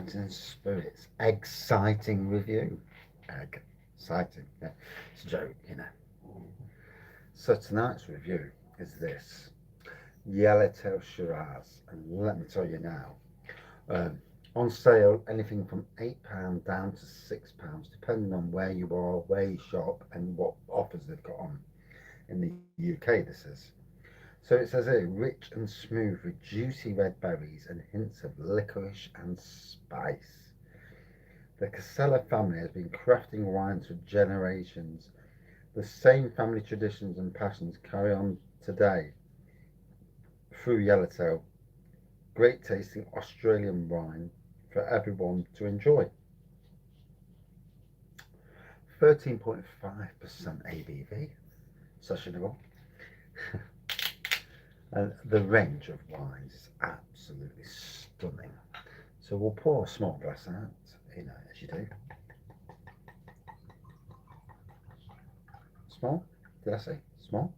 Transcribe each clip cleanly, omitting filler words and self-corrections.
wines and spirits. Exciting review. Exciting. Yeah. It's a joke, you know. So tonight's review is this Yellowtail Shiraz, and let me tell you now, um, on sale anything from £8 down to £6, depending on where you are, where you shop, and what offers they've got on. In the UK, this is. So it says here, rich and smooth with juicy red berries and hints of licorice and spice. The Casella family has been crafting wines for generations. The same family traditions and passions carry on today through Yellowtail. Great tasting Australian wine for everyone to enjoy. 13.5% ABV, sessionable. And the range of wines is absolutely stunning. So we'll pour a small glass out, you know, as you do. Small? Did I say small?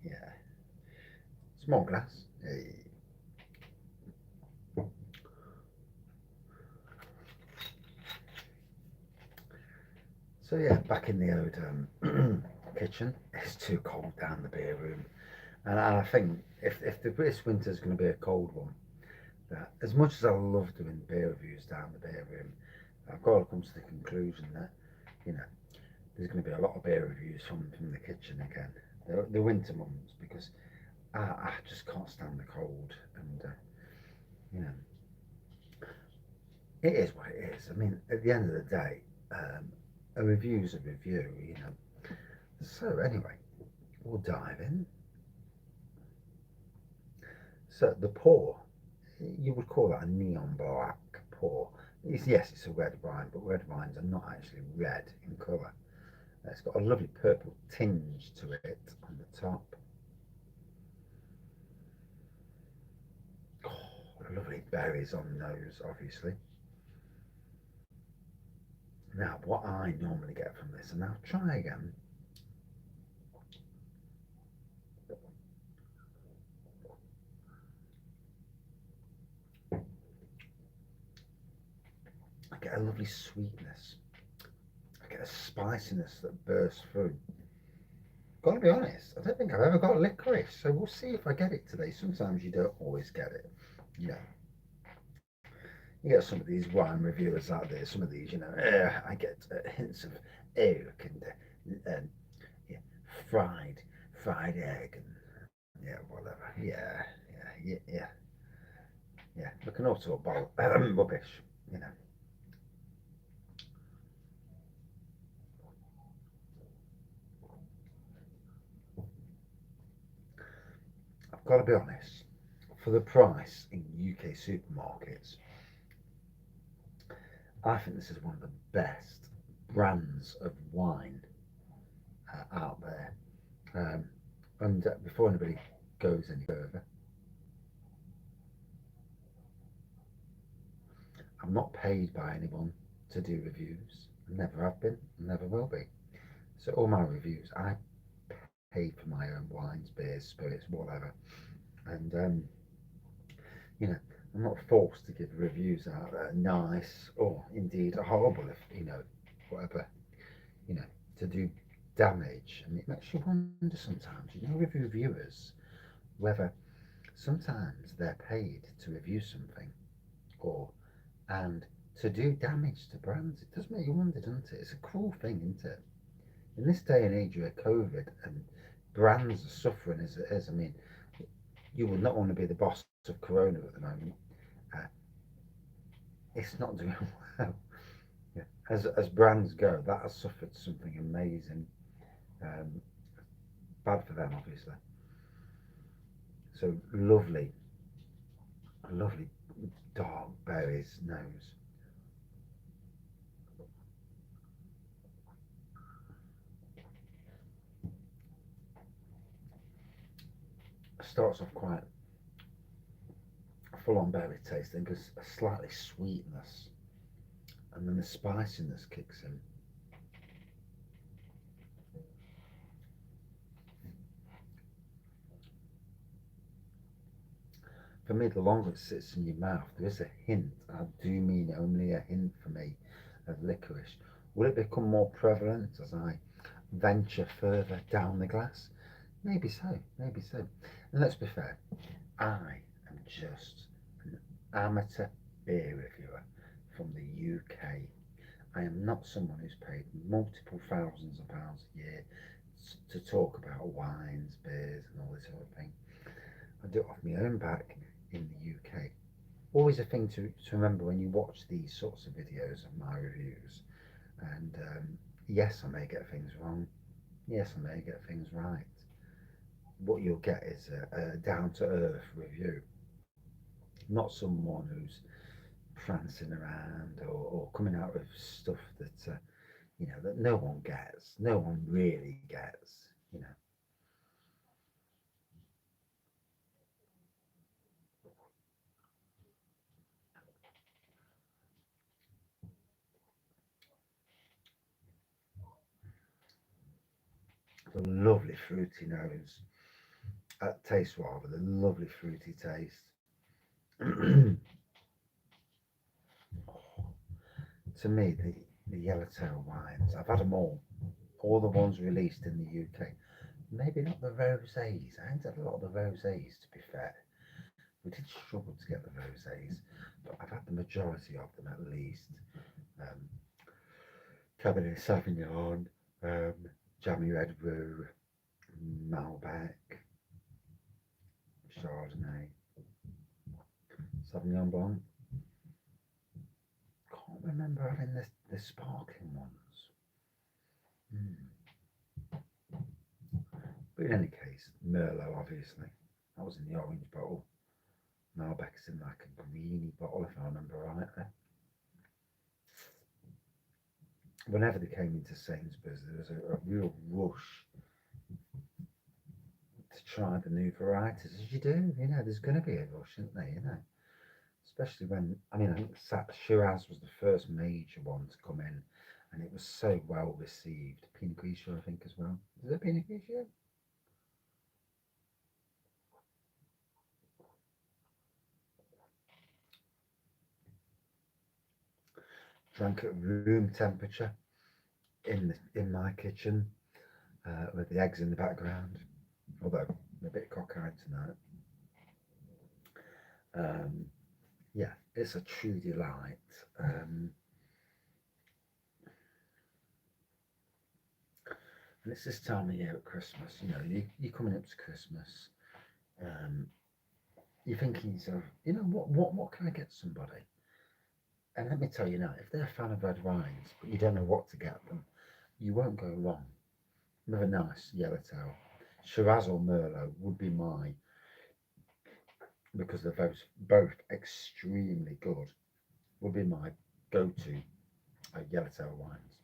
Yeah. Small glass. Hey. So yeah, back in the old kitchen. It's too cold down the beer room. And I think if this winter's going to be a cold one, that as much as I love doing beer reviews down the beer room, I've got to come to the conclusion that, you know, there's going to be a lot of beer reviews from the kitchen again, the winter months, because I just can't stand the cold, and you know, it is what it is. I mean, at the end of the day, a review's a review, you know. So anyway, we'll dive in. So the pour, you would call that a neon black pour. Yes, it's a red wine, but red wines are not actually red in colour. It's got a lovely purple tinge to it on the top. Oh, lovely berries on nose, obviously. Now, what I normally get from this, and I'll try again. I get a lovely sweetness. I get a spiciness that bursts through. Gotta be honest, I don't think I've ever got licorice, so we'll see if I get it today. Sometimes you don't always get it. You know, you get some of these wine reviewers out there, some of these, you know, I get hints of oak and yeah, fried egg and yeah, whatever. Yeah. Looking also a bowl rubbish, you know. I've got to be honest. For the price in UK supermarkets, I think this is one of the best brands of wine out there. Um, and before anybody goes any further, I'm not paid by anyone to do reviews. Never have been, never will be. So all my reviews, I pay for my own wines, beers, spirits, whatever. And you know, I'm not forced to give reviews out that are nice or indeed horrible if, you know, whatever, you know, to do damage. And it makes you wonder sometimes, you know, with reviewers, whether sometimes they're paid to review something or and to do damage to brands. It does make you wonder, doesn't it? It's a cruel thing, isn't it? In this day and age where COVID and brands are suffering as it is, I mean, you would not want to be the boss of Corona at the moment. Uh, it's not doing well. Yeah. As brands go, that has suffered something amazing. Um, Bad for them, obviously. So lovely, lovely dark berries nose. Starts off quite full on berry taste, then goes a slightly sweetness, and then the spiciness kicks in. for me, the longer it sits in your mouth, there is a hint. I do mean only a hint for me of licorice. Will it become more prevalent as I venture further down the glass? Maybe so, maybe so. And let's be fair, I am just an amateur beer reviewer from the UK. I am not someone who's paid multiple thousands of pounds a year to talk about wines, beers, and all this sort of thing. I do it off my own back in the UK. Always a thing to remember when you watch these sorts of videos of my reviews. And yes, I may get things wrong. Yes, I may get things right. What you'll get is a down to earth review, not someone who's prancing around or coming out with stuff that that no one gets, no one really gets. The lovely fruity nose, taste rather, the lovely fruity taste. To me, the yellowtail wines, I've had them all the ones released in the UK. Maybe not the rosés. I haven't had a lot of the rosés, to be fair. We did struggle to get the rosés, but I've had the majority of them at least. Um, Cabernet Sauvignon, um, Jammy Red Roux, Malbec, Chardonnay, Sauvignon Blanc. Can't remember having the sparkling ones. But in any case, Merlot obviously. That was in the orange bottle. Malbec's in like a greeny bottle, if I remember rightly. Whenever they came into Sainsbury's, there was a real rush to try the new varieties, as you do. There's going to be a rush, isn't there? Especially when, I think Shiraz was the first major one to come in, and it was so well received. Pinot Grigio, I think, as well. Is it Pinot Grigio? Drank at room temperature in my kitchen with the eggs in the background. Although I'm a bit cockeyed tonight. Um, yeah, it's a true delight. And it's this time of year at Christmas. You're coming up to Christmas. Um, you're thinking to yourself, what can I get somebody? And let me tell you now, if they're a fan of red wines, but you don't know what to get them, you won't go wrong with a nice yellowtail. Shiraz or Merlot would be my, because they're both extremely good, would be my go-to yellowtail wines.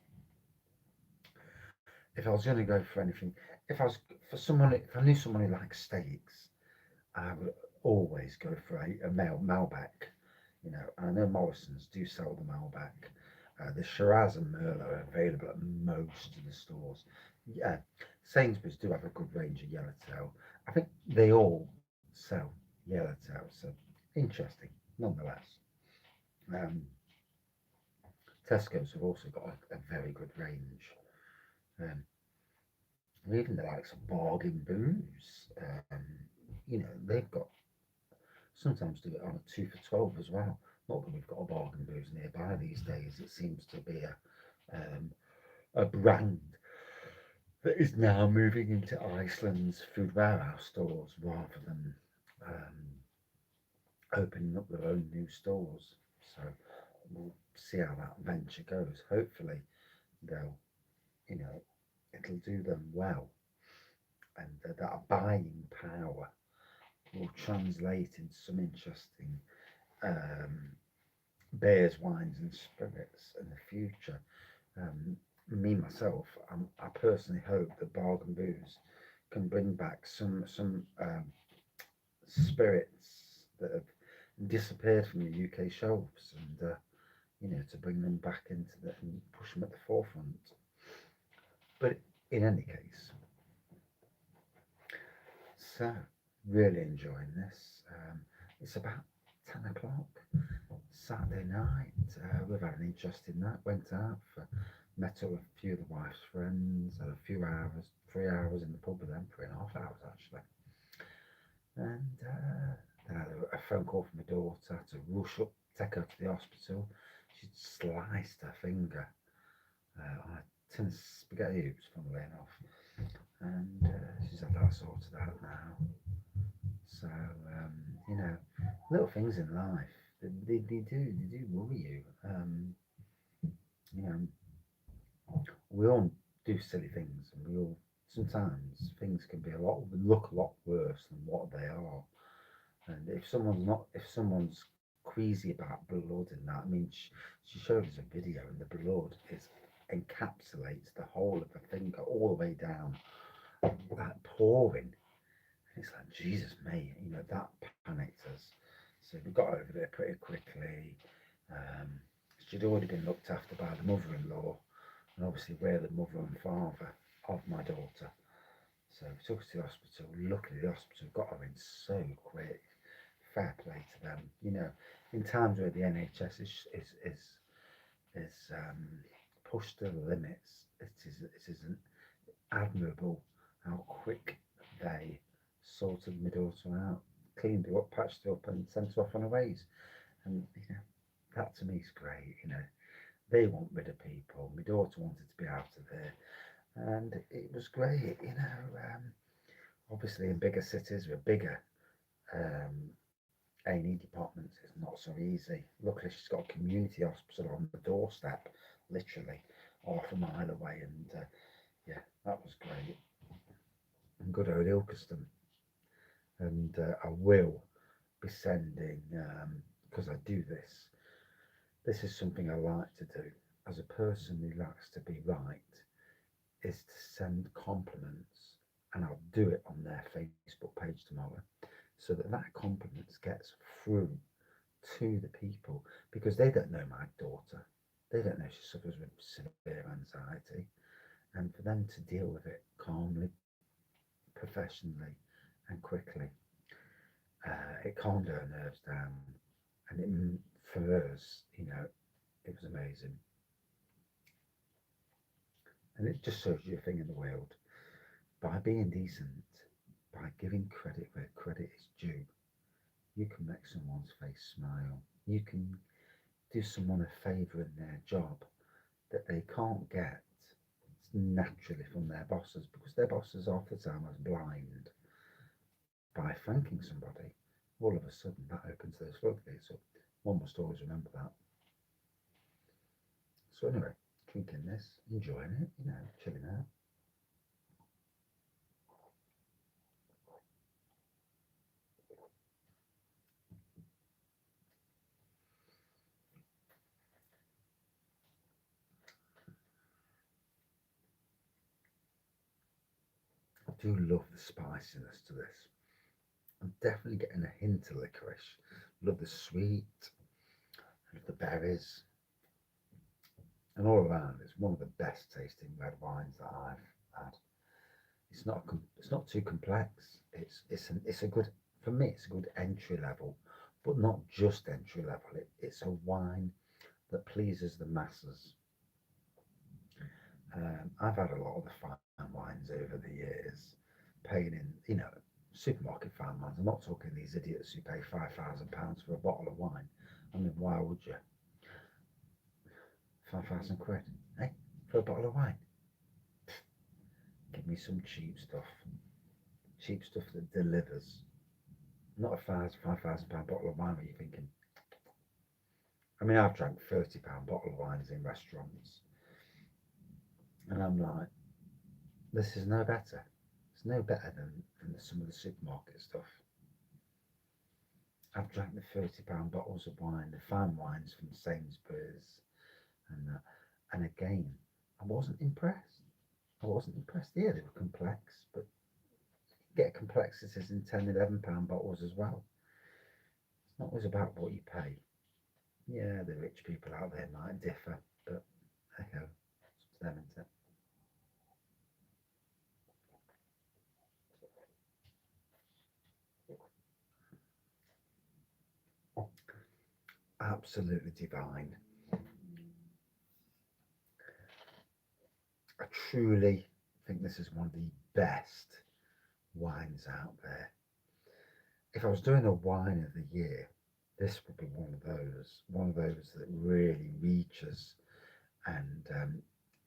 If I was going to go for anything, if I knew someone who likes steaks, I would always go for a Malbec. I know Morrison's do sell the Malbec. The Shiraz and Merlot are available at most of the stores. Yeah, Sainsbury's do have a good range of yellowtail. I think they all sell yellowtail, so interesting nonetheless. Um, Tesco's have also got a very good range. Um, Even the likes of bargain booze, they've got sometimes do it on a 2 for 12 as well. Not that we've got a bargain booze nearby these days. It seems to be a brand that is now moving into Iceland's food warehouse stores rather than opening up their own new stores. So we'll see how that venture goes. Hopefully, they'll, it'll do them well, and that buying power will translate into some interesting um, beers, wines, and spirits in the future. Um, Me myself, I personally hope that Bargain Booze can bring back some spirits that have disappeared from the UK shelves, and to bring them back into and push them at the forefront. But in any case, so really enjoying this. It's about 10 o'clock Saturday night. We've had an interesting night. Went out for, met up with a few of the wife's friends, had a few hours, 3 hours in the pub with them, 3.5 hours actually. And then I had a phone call from my daughter to rush up, take her to the hospital. She'd sliced her finger on a tin of spaghetti hoops, funnily enough. And she's had that sorted out now. So, you know, little things in life, they do worry you. You know, we all do silly things, and we all sometimes things can be look a lot worse than what they are. And if someone's queasy about blood and that, I mean, she showed us a video, and the blood encapsulates the whole of the finger all the way down, like pouring. It's like, Jesus, mate, that panicked us. So we got over there pretty quickly. Um, she'd already been looked after by the mother-in-law, and obviously we're the mother and father of my daughter. So we took her to the hospital. Luckily, the hospital got her in so quick. Fair play to them. In times where the NHS is pushed to the limits, it is an admirable how quick they sorted my daughter out, cleaned her up, patched her up, and sent her off on her ways. And that to me is great. They want rid of people. My daughter wanted to be out of there, and it was great. Obviously in bigger cities with bigger A&E departments, it's not so easy. Luckily, she's got a community hospital on the doorstep, literally half a mile away, and yeah, that was great. And good old Ilkeston, and I will be sending because I do this. This is something I like to do as a person who likes to be right, is to send compliments, and I'll do it on their Facebook page tomorrow, so that compliments gets through to the people, because they don't know my daughter. They don't know she suffers with severe anxiety, and for them to deal with it calmly, professionally, and quickly, it calmed her nerves down, and for us, it was amazing. And it just shows you a thing in the world. By being decent, by giving credit where credit is due, you can make someone's face smile. You can do someone a favour in their job that they can't get naturally from their bosses, because their bosses half the time are blind. By thanking somebody, all of a sudden that opens those floodgates up. One must always remember that. So anyway, drinking this, enjoying it, chilling out. I do love the spiciness to this. I'm definitely getting a hint of licorice. Love the sweet, love the berries, and all around, it's one of the best tasting red wines that I've had. It's not too complex. It's a good, for me. It's a good entry level, but not just entry level. It's a wine that pleases the masses. I've had a lot of the fine wines over the years, paying in, supermarket fine wines. I'm not talking these idiots who pay £5,000 for a bottle of wine. I mean, why would you? 5,000 quid, eh? For a bottle of wine? Give me some cheap stuff that delivers. Not a £5,000 bottle of wine where you're thinking. I mean, I've drank £30 bottle of wines in restaurants, and I'm like, this is no better. It's no better than some of the supermarket stuff. I've drank the £30 bottles of wine, the fine wines from Sainsbury's, and again, I wasn't impressed. I wasn't impressed. Yeah, they were complex, but you get complexities in £10, £11 bottles as well. It's not always about what you pay. Yeah, the rich people out there might differ, but hey ho, it's them, isn't it? absolutely divine. I truly think this is one of the best wines out there. If I was doing a wine of the year, this would be one of those that really reaches. And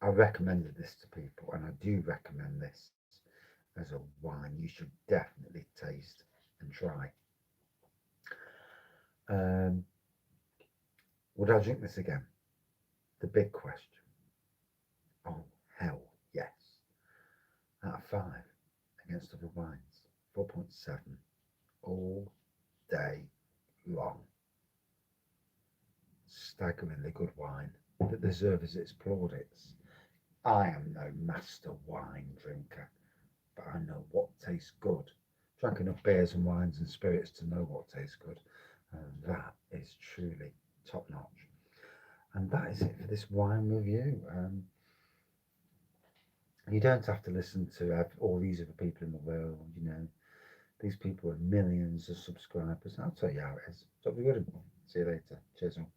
I recommended this to people, and I do recommend this as a wine you should definitely taste and try. Um, would I drink this again? The big question. Oh, hell yes. Out of 5 against other wines, 4.7 all day long. Staggeringly good wine that deserves its plaudits. I am no master wine drinker, but I know what tastes good. Drank enough beers and wines and spirits to know what tastes good, and that is truly top notch. And that is it for this wine review. You don't have to listen to all these other people in the world, you know. These people have millions of subscribers. I'll tell you how it is. So be good. See you later. Cheers all.